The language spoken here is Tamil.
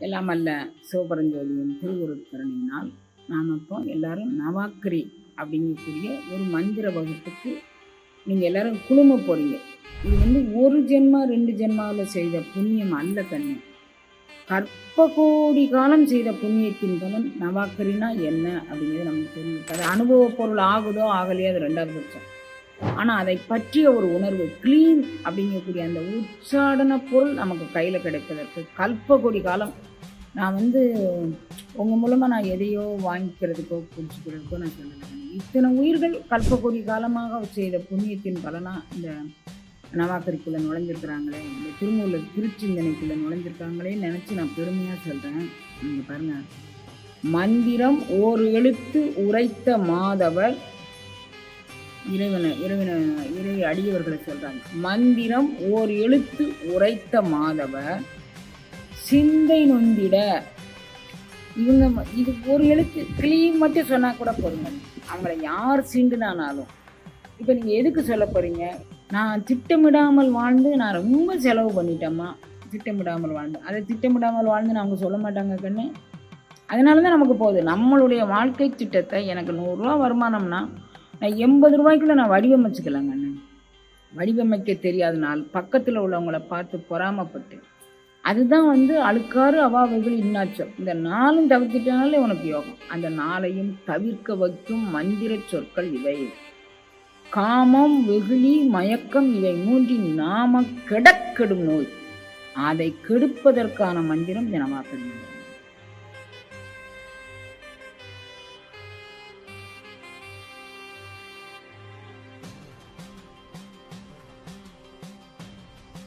எல்லாம் அல்ல சிவபரஞ்சோதியின் திருவுருட்கருணையினால் நாம் இப்போ எல்லாரும் நவாக்கரி அப்படிங்கக்கூடிய ஒரு மந்திர வகுப்புக்கு நீங்கள் எல்லாரும் குழும போகிறீங்க. இது ஒரு ஜென்மா 2 ஜென்மாவில் செய்த புண்ணியம் அல்ல கண்ணு, கற்ப கோடி காலம் செய்த புண்ணியத்தின் பலன். நவாக்கரினா என்ன அப்படிங்கிறது நமக்கு தெரியும். அது அனுபவ பொருள் ஆகுதோ ஆகலையோ அது 2வது பட்சம். ஆனால் அதை பற்றிய ஒரு உணர்வு க்ளீன் அப்படிங்கக்கூடிய அந்த உச்சாடன பொருள் நமக்கு கையில் கிடைப்பதற்கு கல்ப கோடி காலம் நான் உங்கள் மூலமாக நான் எதையோ வாங்கிக்கிறதுக்கோ புரிஞ்சுக்கிறதுக்கோ நான் சொல்லலை. இத்தனை உயிர்கள் கல்ப கோடி காலமாக செய்த புண்ணியத்தின் பலனாக இந்த நவாக்கரிக்குள்ளே நுழைஞ்சிருக்கிறாங்களே, இந்த திருமூலர் திருச்சிந்தனைக்குள்ளே நுழைஞ்சிருக்காங்களே நினச்சி நான் பெருமையாக சொல்கிறேன். நீங்கள் பாருங்கள், மந்திரம் ஓர் எழுத்து உரைத்த மாதவர் இறை அடியவர்களை சொல்றாங்க. மந்திரம் ஓர் எழுத்து உரைத்த மாதவர் சிந்தை நொந்திட. இவங்க இது ஒரு எழுத்து கிளீன் மட்டும் சொன்னா கூட போதுங்க, அவங்கள யார் சீண்டுனானாலும். இப்போ நீங்க எதுக்கு சொல்ல போறீங்க? நான் திட்டமிடாமல் வாழ்ந்து நான் ரொம்ப செலவு பண்ணிட்டேம்மா, திட்டமிடாமல் வாழ்ந்து. அதை திட்டமிடாமல் வாழ்ந்துன்னு அவங்க சொல்ல மாட்டாங்க கண்ணு. அதனால தான் நமக்கு போகுது. நம்மளுடைய வாழ்க்கை திட்டத்தை எனக்கு 100 ரூபா வருமானம்னா நான் 80 ரூபாய்க்குள்ள நான் வடிவமைச்சுக்கலாங்க. வடிவமைக்க தெரியாதனால் பக்கத்தில் உள்ளவங்களை பார்த்து பொறாமப்பட்டு, அதுதான் அழுக்காறு அவாவைகள் இன்னாச்சம். இந்த 4ம் தவிர்த்துட்டனாலே உனக்கு யோகம். அந்த 4ஐயும் தவிர்க்க வைக்கும் மந்திர சொற்கள் இவை. காமம், வெகுளி, மயக்கம் இவை 3 நாம கெடக்கெடும் நோய். அதை கெடுப்பதற்கான மந்திரம் தினமாக்கணும்.